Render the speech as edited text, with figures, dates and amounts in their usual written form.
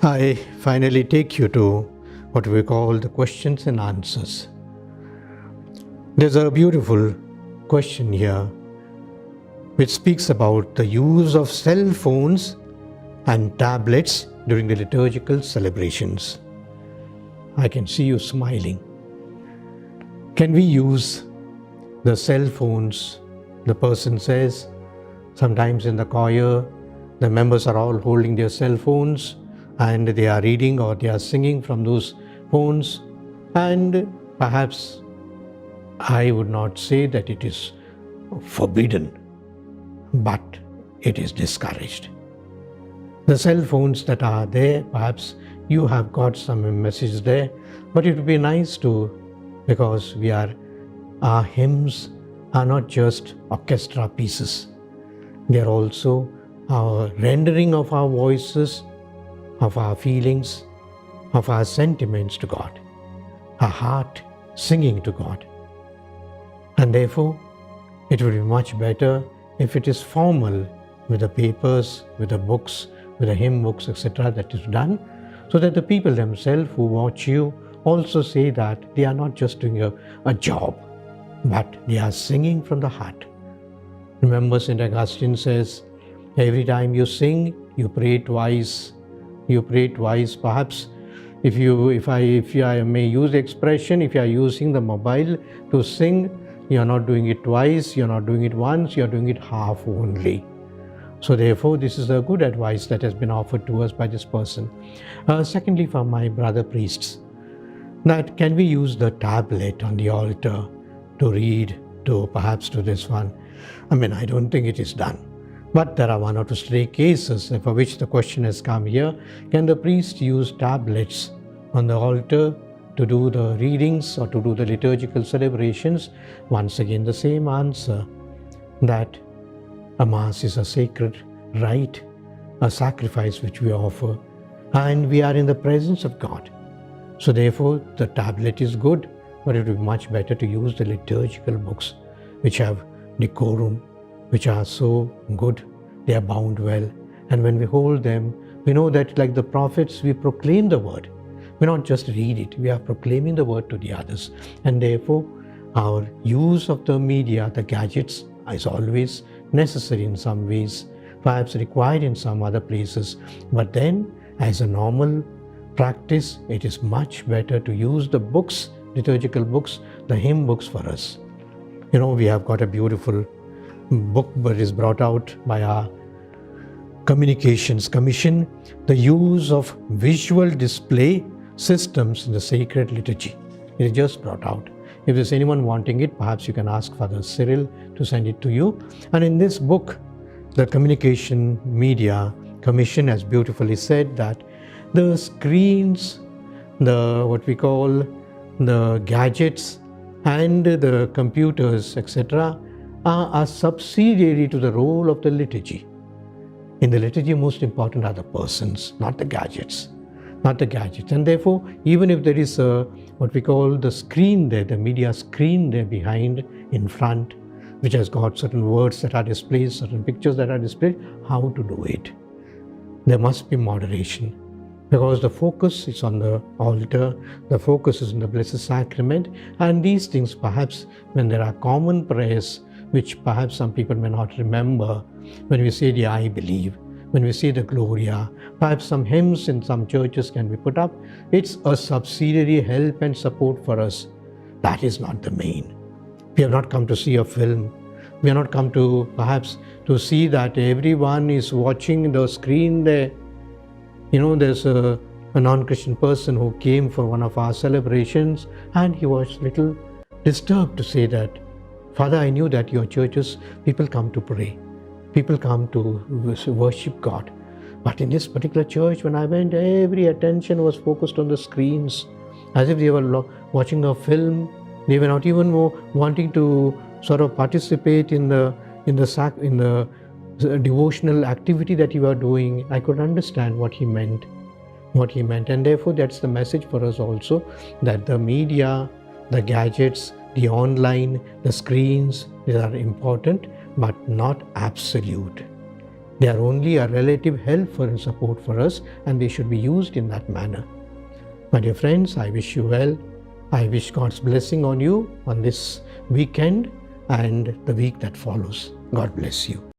I finally take you to what we call the questions and answers. There's a beautiful question here which speaks about the use of cell phones and tablets during the liturgical celebrations. I can see you smiling. Can we use the cell phones? The person says, sometimes in the choir, the members are all holding their cell phones and they are reading or they are singing from those phones. And perhaps I would not say that it is forbidden, but it is discouraged. The cell phones that are there, perhaps you have got some message there, but it would be nice to, because our hymns are not just orchestra pieces. They are also our rendering of our voices, of our feelings, of our sentiments to God, our heart singing to God. And therefore, it would be much better if it is formal with the papers, with the books, with the hymn books, etc. that is done, so that the people themselves who watch you also say that they are not just doing a job, but they are singing from the heart. Remember, St. Augustine says, every time you sing, you pray twice. You pray twice. Perhaps if I may use the expression, if you are using the mobile to sing, you are not doing it twice, you are not doing it once, you are doing it half only. So therefore, this is a good advice that has been offered to us by this person. Secondly, for my brother priests, that can we use the tablet on the altar to read, to perhaps to this one? I don't think it is done. But there are one or two stray cases for which the question has come here. Can the priest use tablets on the altar to do the readings or to do the liturgical celebrations? Once again, the same answer, that a Mass is a sacred rite, a sacrifice which we offer, and we are in the presence of God. So therefore, the tablet is good, but it would be much better to use the liturgical books which have decorum, which are so good, they are bound well. And when we hold them, we know that like the prophets, we proclaim the word. We not just read it, we are proclaiming the word to the others. And therefore, our use of the media, the gadgets, is always necessary in some ways, perhaps required in some other places. But then, as a normal practice, it is much better to use the books, liturgical books, the hymn books for us. We have got a beautiful book that is brought out by our Communications Commission, the use of visual display systems in the sacred liturgy. It is just brought out. If there's anyone wanting it, perhaps you can ask Father Cyril to send it to you. And in this book, the Communication Media Commission has beautifully said that the screens, what we call the gadgets and the computers, etc., are subsidiary to the role of the liturgy. In the liturgy, most important are the persons, not the gadgets. And therefore, even if there is what we call the screen there, the media screen there behind, in front, which has got certain words that are displayed, certain pictures that are displayed, how to do it? There must be moderation, because the focus is on the altar, the focus is on the Blessed Sacrament, and these things, perhaps when there are common prayers, which perhaps some people may not remember, when we say the I believe, when we say the Gloria, perhaps some hymns in some churches can be put up. It's a subsidiary help and support for us. That is not the main. We have not come to see a film. We have not come to perhaps to see that everyone is watching the screen there. There's a non-Christian person who came for one of our celebrations, and he was a little disturbed to say that, Father, I knew that your churches, people come to pray. People come to worship God. But in this particular church, when I went, every attention was focused on the screens, as if they were watching a film. They were not even wanting to sort of participate in the devotional activity that you are doing. I could understand what he meant. And therefore, that's the message for us also, that the media, the gadgets, the online, the screens, they are important, but not absolute. They are only a relative help and support for us, and they should be used in that manner. My dear friends, I wish you well. I wish God's blessing on you on this weekend and the week that follows. God bless you.